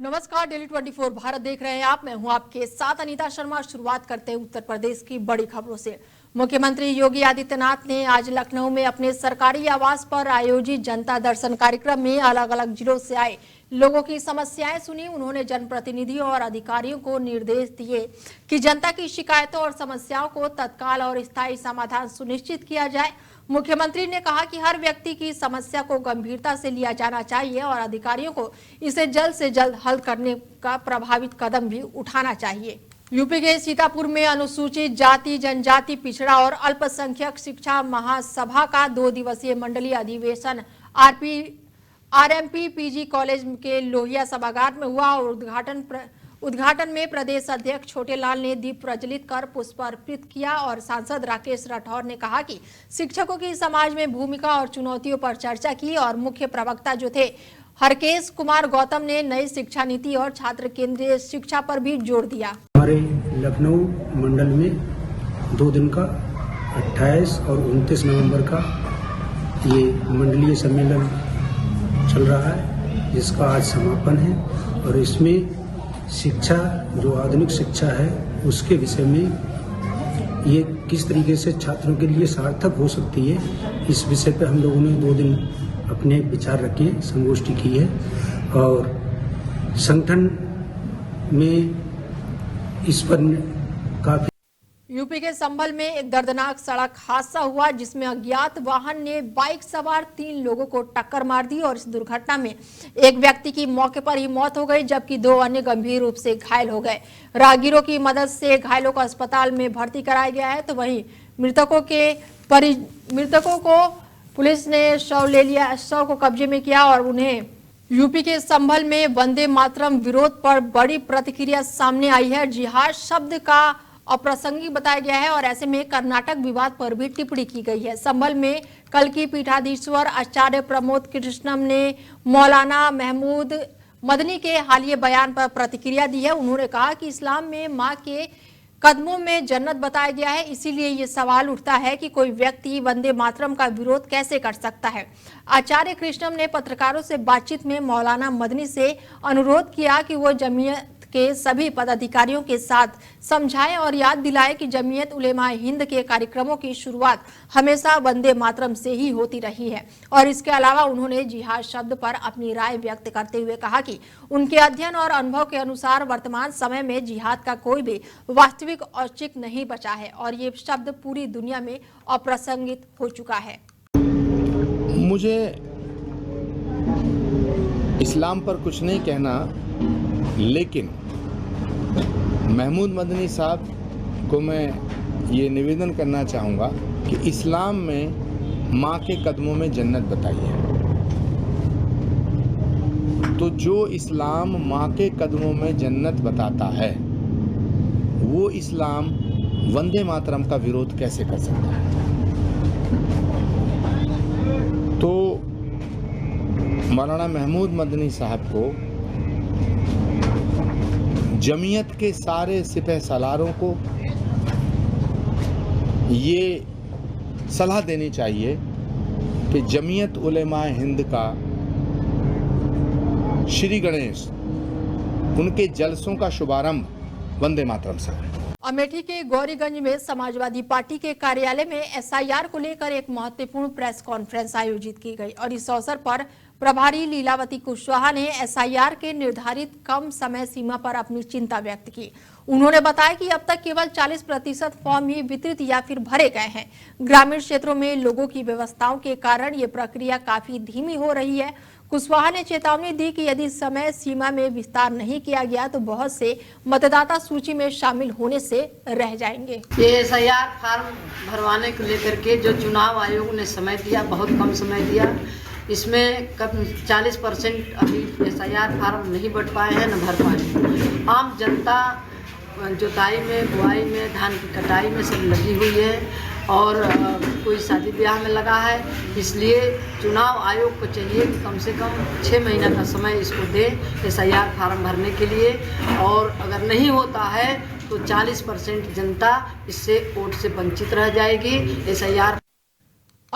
नमस्कार, डेली 24 भारत देख रहे हैं आप। मैं हूं आपके साथ अनीता शर्मा। शुरुआत करते हैं उत्तर प्रदेश की बड़ी खबरों से। मुख्यमंत्री योगी आदित्यनाथ ने आज लखनऊ में अपने सरकारी आवास पर आयोजित जनता दर्शन कार्यक्रम में अलग अलग जिलों से आए लोगों की समस्याएं सुनी। उन्होंने जनप्रतिनिधियों और अधिकारियों को निर्देश दिए कि जनता की शिकायतों और समस्याओं को तत्काल और स्थायी समाधान सुनिश्चित किया जाए। मुख्यमंत्री ने कहा कि हर व्यक्ति की समस्या को गंभीरता से लिया जाना चाहिए और अधिकारियों को इसे जल्द से जल्द हल करने का प्रभावित कदम भी उठाना चाहिए। यूपी के सीतापुर में अनुसूचित जाति, जनजाति, पिछड़ा और अल्पसंख्यक शिक्षा महासभा का 2 दिवसीय मंडलीय अधिवेशन आरएमपी पीजी कॉलेज के लोहिया सभागार में हुआ और उद्घाटन में प्रदेश अध्यक्ष छोटेलाल ने दीप प्रज्वलित कर पुष्प अर्पित किया और सांसद राकेश राठौर ने कहा कि शिक्षकों की समाज में भूमिका और चुनौतियों पर चर्चा की और मुख्य प्रवक्ता जो थे हरकेश कुमार गौतम ने नई शिक्षा नीति और छात्र केंद्रीय शिक्षा पर भी जोर दिया। हमारे लखनऊ मंडल में 2 दिन का 28 और 29 नवंबर का ये मंडलीय सम्मेलन चल रहा है, जिसका आज समापन है और इसमें शिक्षा, जो आधुनिक शिक्षा है, उसके विषय में ये किस तरीके से छात्रों के लिए सार्थक हो सकती है, इस विषय पर हम लोगों ने 2 दिन अपने विचार रखे, संगोष्ठी की है और संगठन में इस पर काफी। यूपी के संभल में एक दर्दनाक सड़क हादसा हुआ जिसमें अज्ञात वाहन ने बाइक सवार 3 लोगों को टक्कर मार दी और इस दुर्घटना में एक व्यक्ति की मौके पर ही मौत हो गई जबकि 2 अन्य गंभीर रूप से घायल हो गए। राहगीरों की मदद से घायलों को अस्पताल में भर्ती कराया गया है तो वहीं मृतकों को पुलिस ने शव को कब्जे में किया और उन्हें यूपी के संभल में वंदे मातरम विरोध पर बड़ी प्रतिक्रिया सामने आई है। जिहाद शब्द का अप्रासंगिक बताया गया है और ऐसे में कर्नाटक विवाद पर भी टिप्पणी की गई है। संभल में कल की पीठाधीश्वर आचार्य प्रमोद कृष्णम ने मौलाना महमूद मदनी के हालिया बयान पर प्रतिक्रिया दी है। उन्होंने कहा कि इस्लाम में मां के कदमों में जन्नत बताया गया है, इसीलिए ये सवाल उठता है कि कोई व्यक्ति वंदे मातरम का विरोध कैसे कर सकता है। आचार्य कृष्णम ने पत्रकारों से बातचीत में मौलाना मदनी से अनुरोध किया कि वो जमीयत के सभी पदाधिकारियों के साथ समझाएं और याद दिलाएं कि जमीयत उलेमा हिंद के कार्यक्रमों की शुरुआत हमेशा वंदे मातरम से ही होती रही है। और इसके अलावा उन्होंने जिहाद शब्द पर अपनी राय व्यक्त करते हुए कहा कि उनके अध्ययन और अनुभव के अनुसार वर्तमान समय में जिहाद का कोई भी वास्तविक औचित्य नहीं बचा है और ये शब्द पूरी दुनिया में अप्रासंगिक हो चुका है। मुझे इस्लाम पर कुछ नहीं कहना, लेकिन महमूद मदनी साहब को मैं ये निवेदन करना चाहूँगा कि इस्लाम में माँ के कदमों में जन्नत बताई है, तो जो इस्लाम माँ के कदमों में जन्नत बताता है वो इस्लाम वंदे मातरम का विरोध कैसे कर सकता है। तो मौलाना महमूद मदनी साहब को जमीयत के सारे सिपह सालारों को ये सलाह देनी चाहिए कि जमीयत उलेमा हिंद का श्री गणेश, उनके जलसों का शुभारंभ वंदे मातरम से है। अमेठी के गौरीगंज में समाजवादी पार्टी के कार्यालय में एसआईआर को लेकर एक महत्वपूर्ण प्रेस कॉन्फ्रेंस आयोजित की गई और इस अवसर पर प्रभारी लीलावती कुशवाहा ने एसआईआर के निर्धारित कम समय सीमा पर अपनी चिंता व्यक्त की। उन्होंने बताया कि अब तक केवल 40% फॉर्म ही वितरित या फिर भरे गए हैं। ग्रामीण क्षेत्रों में लोगों की व्यवस्थाओं के कारण ये प्रक्रिया काफी धीमी हो रही है। कुशवाहा ने चेतावनी दी कि यदि समय सीमा में विस्तार नहीं किया गया तो बहुत से मतदाता सूची में शामिल होने से रह जाएंगे। ये एसआईआर फार्म भरवाने को लेकर के जो चुनाव आयोग ने समय दिया, बहुत कम समय दिया। इसमें कब 40% अभी एसआईआर फार्म नहीं बढ़ पाए हैं न भर पाए। आम जनता जुताई में, बुआई में, धान की कटाई में सब लगी हुई है और कोई शादी ब्याह में लगा है। इसलिए चुनाव आयोग को चाहिए कि कम से कम 6 महीना का समय इसको दे एसआईआर फार्म भरने के लिए, और अगर नहीं होता है तो 40% जनता इससे वोट से वंचित रह जाएगी। एसआईआर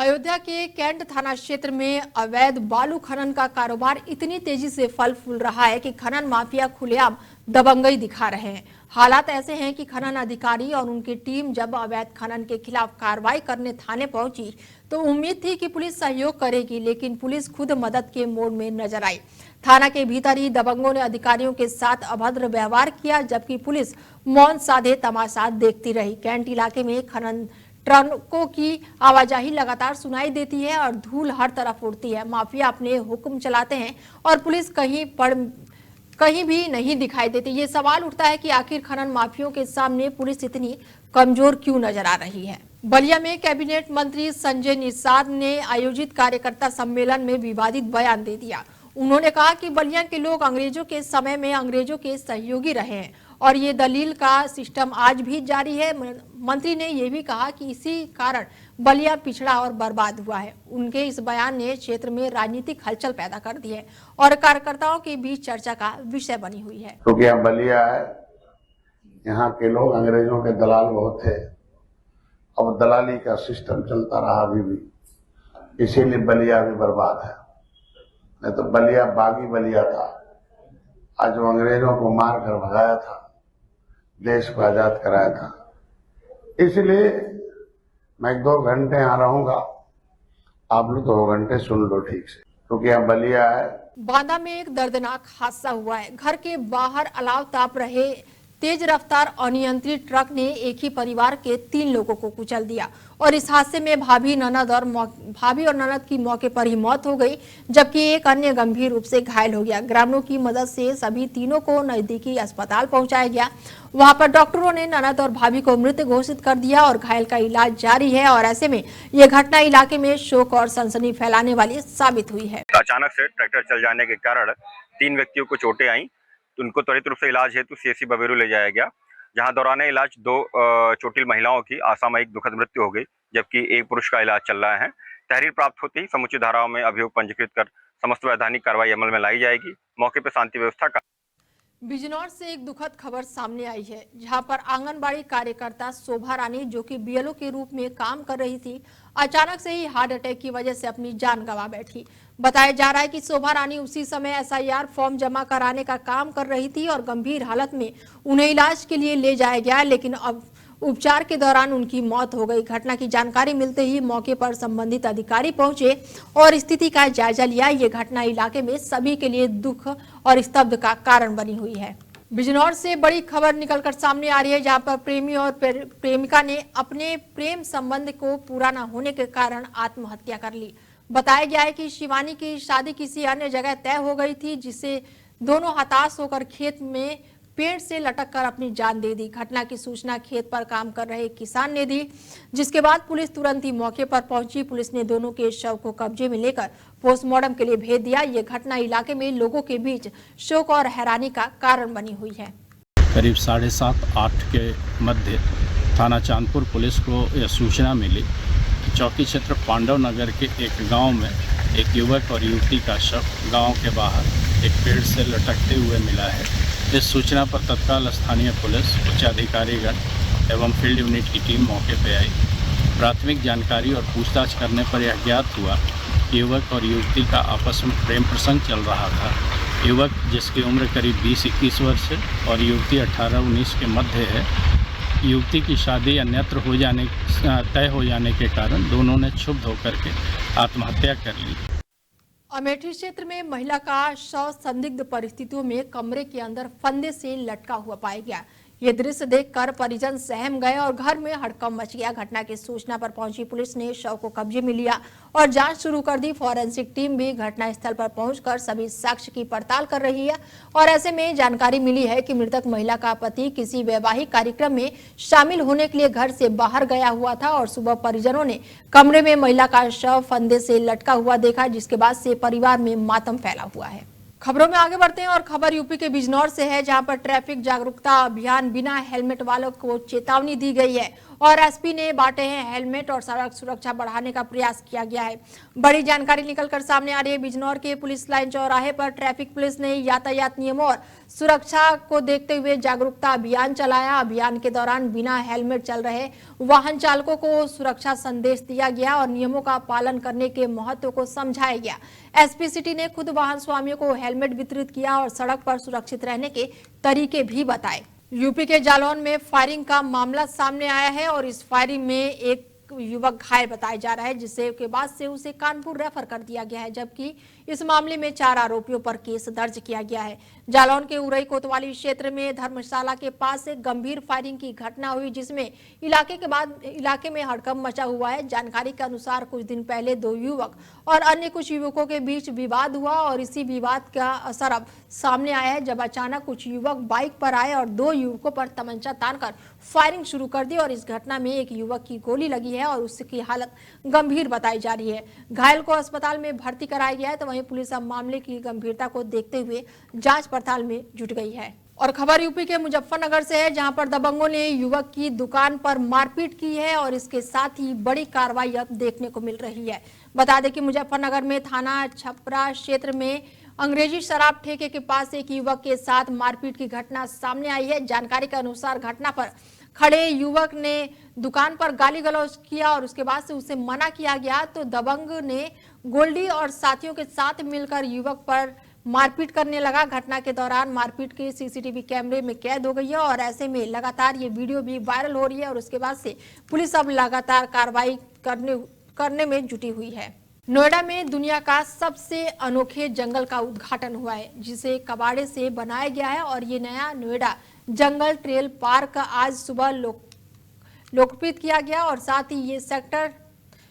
अयोध्या के कैंट थाना क्षेत्र में अवैध बालू खनन का कारोबार इतनी तेजी से फल फूल रहा है कि खनन माफिया खुलेआम दबंगई दिखा रहे हैं। हालात ऐसे हैं कि खनन अधिकारी और उनकी टीम जब अवैध खनन के खिलाफ कार्रवाई करने थाने पहुंची तो उम्मीद थी कि पुलिस सहयोग करेगी, लेकिन पुलिस खुद मदद के मोड में नजर आई। थाना के भीतर ही दबंगों ने अधिकारियों के साथ अभद्र व्यवहार किया, जबकि पुलिस मौन साधे तमाशा देखती रही। कैंट इलाके में खनन ट्रकों की आवाजाही लगातार सुनाई देती है और धूल हर तरफ उड़ती है। माफिया अपने हुक्म चलाते हैं और पुलिस कहीं भी नहीं दिखाई देती। ये सवाल उठता है कि आखिर खनन माफियों के सामने पुलिस इतनी कमजोर क्यों नजर आ रही है। बलिया में कैबिनेट मंत्री संजय निषाद ने आयोजित कार्यकर्ता सम्मेलन में विवादित बयान दे दिया। उन्होंने कहा कि बलिया के लोग अंग्रेजों के समय में अंग्रेजों के सहयोगी रहे हैं और ये दलील का सिस्टम आज भी जारी है। मंत्री ने यह भी कहा कि इसी कारण बलिया पिछड़ा और बर्बाद हुआ है। उनके इस बयान ने क्षेत्र में राजनीतिक हलचल पैदा कर दी है और कार्यकर्ताओं के बीच चर्चा का विषय बनी हुई है। क्योंकि यहाँ बलिया है, यहाँ के लोग अंग्रेजों के दलाल बहुत थे, अब दलाली का सिस्टम चलता रहा अभी भी, इसीलिए बलिया भी बर्बाद है। नहीं तो बलिया बागी बलिया था। आज जो अंग्रेजों को मार कर भगाया था, देश को आजाद कराया था। इसलिए मैं 1-2 घंटे यहाँ रहूंगा, आप लोग 2 घंटे सुन लो ठीक से, क्योंकि यहाँ बलिया है। बांदा में एक दर्दनाक हादसा हुआ है। घर के बाहर अलाव ताप रहे तेज रफ्तार अनियंत्रित ट्रक ने एक ही परिवार के 3 लोगों को कुचल दिया और इस हादसे में भाभी और ननद की मौके पर ही मौत हो गई, जबकि एक अन्य गंभीर रूप से घायल हो गया। ग्रामीणों की मदद से सभी तीनों को नजदीकी अस्पताल पहुंचाया गया। वहां पर डॉक्टरों ने ननद और भाभी को मृत घोषित कर दिया और घायल का इलाज जारी है। और ऐसे में यह घटना इलाके में शोक और सनसनी फैलाने वाली साबित हुई है। अचानक से ट्रैक्टर चल जाने के कारण 3 व्यक्तियों को चोटें आई, तो उनको त्वरित रूप से इलाज हेतु सीएससी बबेरू ले जाया गया, जहां दौरान इलाज 2 चोटिल महिलाओं की असामयिक दुखद मृत्यु हो गई, जबकि एक पुरुष का इलाज चल रहा है। तहरीर प्राप्त होते ही समुचित धाराओं में अभियोग पंजीकृत कर समस्त वैधानिक कार्रवाई अमल में लाई जाएगी। मौके पर शांति व्यवस्था का बिजनौर से एक दुखद खबर सामने आई है, जहां पर आंगनबाड़ी कार्यकर्ता शोभा रानी, जो कि बीएलओ के रूप में काम कर रही थी, अचानक से ही हार्ट अटैक की वजह से अपनी जान गंवा बैठी। बताया जा रहा है कि शोभा रानी उसी समय एसआईआर फॉर्म जमा कराने का काम कर रही थी और गंभीर हालत में उन्हें इलाज के लिए ले जाया गया, लेकिन अब उपचार के दौरान उनकी मौत हो गई। घटना की जानकारी मिलते ही मौके पर संबंधित अधिकारी पहुंचे और स्थिति का जायजा लिया। ये घटना इलाके में सभी के लिए दुख और स्तब्ध का कारण बनी हुई है। बिजनौर से बड़ी खबर निकलकर सामने आ रही है, जहां पर प्रेमी और प्रेमिका ने अपने प्रेम संबंध को पूरा न होने के कारण आत्महत्या कर ली। बताया गया है कि शिवानी की शादी किसी अन्य जगह तय हो गई थी, जिससे दोनों हताश होकर खेत में पेड़ से लटक कर अपनी जान दे दी। घटना की सूचना खेत पर काम कर रहे किसान ने दी, जिसके बाद पुलिस तुरंत ही मौके पर पहुंची। पुलिस ने दोनों के शव को कब्जे में लेकर पोस्टमार्टम के लिए भेज दिया। ये घटना इलाके में लोगों के बीच शोक और हैरानी का कारण बनी हुई है। करीब 7:30-8 के मध्य थाना चांदपुर पुलिस को यह सूचना मिली कि चौकी क्षेत्र पांडव नगर के एक गाँव में एक युवक और युवती का शव गाँव के बाहर एक पेड़ से लटकते हुए मिला है। इस सूचना पर तत्काल स्थानीय पुलिस, उच्च अधिकारीगण एवं फील्ड यूनिट की टीम मौके पर आई। प्राथमिक जानकारी और पूछताछ करने पर यह ज्ञात हुआ कि युवक और युवती का आपस में प्रेम प्रसंग चल रहा था। युवक, जिसकी उम्र करीब 20-21 वर्ष है और युवती 18-19 के मध्य है, युवती की शादी अन्यत्र तय हो जाने के कारण दोनों ने क्षुब्ध होकर के आत्महत्या कर ली। अमेठी क्षेत्र में महिला का शव संदिग्ध परिस्थितियों में कमरे के अंदर फंदे से लटका हुआ पाया गया। ये दृश्य देखकर परिजन सहम गए और घर में हड़कंप मच गया। घटना की सूचना पर पहुंची पुलिस ने शव को कब्जे में लिया और जांच शुरू कर दी। फॉरेंसिक टीम भी घटनास्थल पर पहुंचकर सभी साक्ष्य की पड़ताल कर रही है और ऐसे में जानकारी मिली है कि मृतक महिला का पति किसी वैवाहिक कार्यक्रम में शामिल होने के लिए घर से बाहर गया हुआ था और सुबह परिजनों ने कमरे में महिला का शव फंदे से लटका हुआ देखा, जिसके बाद से परिवार में मातम फैला हुआ है। खबरों में आगे बढ़ते हैं और खबर यूपी के बिजनौर से है, जहां पर ट्रैफिक जागरूकता अभियान बिना हेलमेट वालों को चेतावनी दी गई है और एसपी ने बांटे हैं हेलमेट और सड़क सुरक्षा बढ़ाने का प्रयास किया गया है। बड़ी जानकारी निकलकर सामने आ रही है। बिजनौर के पुलिस लाइन चौराहे पर ट्रैफिक पुलिस ने यातायात नियमों और सुरक्षा को देखते हुए जागरूकता अभियान चलाया। अभियान के दौरान बिना हेलमेट चल रहे वाहन चालकों को सुरक्षा संदेश दिया गया और नियमों का पालन करने के महत्व को समझाया गया। एसपी सिटी ने खुद वाहन स्वामियों को हेलमेट वितरित किया और सड़क पर सुरक्षित रहने के तरीके भी बताए। यूपी के जालौन में फायरिंग का मामला सामने आया है और इस फायरिंग में एक युवक घायल बताया जा रहा है, जिससे के बाद से उसे कानपुर रेफर कर दिया गया है, जबकि इस मामले में 4 आरोपियों पर केस दर्ज किया गया है। जालौन के उरई कोतवाली क्षेत्र में धर्मशाला के पास एक गंभीर फायरिंग की घटना हुई, जिसमें इलाके में हड़कंप मचा हुआ है। जानकारी के अनुसार कुछ दिन पहले 2 युवक और अन्य कुछ युवकों के बीच विवाद हुआ और इसी विवाद का असर अब सामने आया है, जब अचानक कुछ युवक बाइक पर आए और 2 युवकों पर तमंचा तानकर फायरिंग शुरू कर दी और इस घटना में एक युवक की गोली लगी है और उसकी हालत गंभीर बताई जा रही है। घायल को अस्पताल में भर्ती कराया गया है, तो वहीं पुलिस अब मामले की गंभीरता को देखते हुए जांच पड़ताल में जुट गई है। और खबर यूपी के मुजफ्फरनगर से है, जहां पर दबंगों ने युवक की दुकान पर मारपीट की है और इसके साथ ही बड़ी कार्रवाई अब देखने को मिल रही है। बता दें कि मुजफ्फरनगर में थाना छपरा क्षेत्र में अंग्रेजी शराब ठेके के पास एक युवक के साथ मारपीट की घटना सामने आई है। जानकारी के अनुसार घटना पर खड़े युवक ने दुकान पर गाली गलौज किया और उसके बाद से उसे मना किया गया, तो दबंग ने गोल्डी और साथियों के साथ मिलकर युवक पर मारपीट करने लगा। घटना के दौरान मारपीट के सीसीटीवी कैमरे में कैद हो गई है और ऐसे में लगातार ये वीडियो भी वायरल हो रही है और उसके बाद से पुलिस अब लगातार कार्रवाई करने में जुटी हुई है। नोएडा में दुनिया का सबसे अनोखे जंगल का उद्घाटन हुआ है, जिसे कबाड़े से बनाया गया है और ये नया नोएडा जंगल ट्रेल पार्क आज सुबह लोकार्पित किया गया और साथ ही ये सेक्टर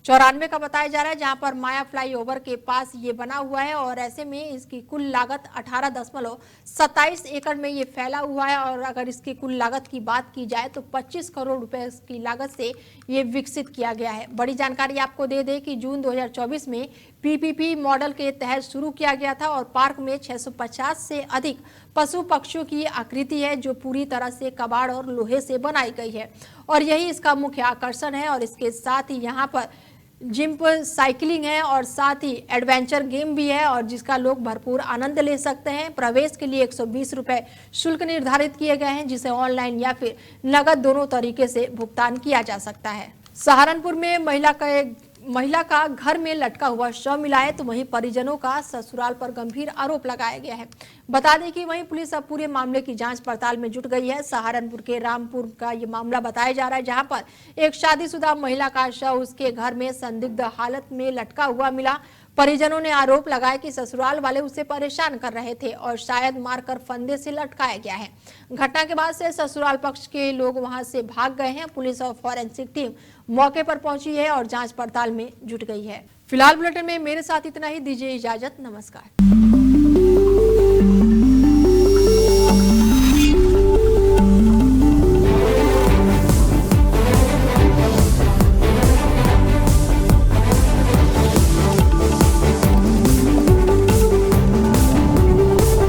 94 का बताया जा रहा है, जहां पर माया फ्लाईओवर के पास ये बना हुआ है और ऐसे में इसकी कुल लागत 18.27 एकड़ में ये फैला हुआ है और अगर इसकी कुल लागत की बात की जाए तो 25 करोड़ रुपए की लागत से ये विकसित किया गया है। बड़ी जानकारी आपको दे दें कि जून 2024 में पीपीपी मॉडल के तहत शुरू किया गया था और पार्क में 650 से अधिक पशु पक्षियों की आकृति है, जो पूरी तरह से कबाड़ और लोहे से बनाई गई है और यही इसका मुख्य आकर्षण है। और इसके साथ ही यहाँ पर जिम पर साइकिलिंग है और साथ ही एडवेंचर गेम भी है और जिसका लोग भरपूर आनंद ले सकते हैं। प्रवेश के लिए 120 रुपए शुल्क निर्धारित किए गए हैं, जिसे ऑनलाइन या फिर नगद दोनों तरीके से भुगतान किया जा सकता है। सहारनपुर में महिला का घर में लटका हुआ शव मिला है, तो वहीं परिजनों का ससुराल पर गंभीर आरोप लगाया गया है। बता दें कि वहीं पुलिस अब पूरे मामले की जांच पड़ताल में जुट गई है। सहारनपुर के रामपुर का ये मामला बताया जा रहा है, जहां पर एक शादीशुदा महिला का शव उसके घर में संदिग्ध हालत में लटका हुआ मिला। परिजनों ने आरोप लगाया कि ससुराल वाले उसे परेशान कर रहे थे और शायद मारकर फंदे से लटकाया गया है। घटना के बाद से ससुराल पक्ष के लोग वहां से भाग गए हैं। पुलिस और फॉरेंसिक टीम मौके पर पहुंची है और जांच पड़ताल में जुट गई है। फिलहाल बुलेटिन में मेरे साथ इतना ही। दीजिए इजाजत, नमस्कार।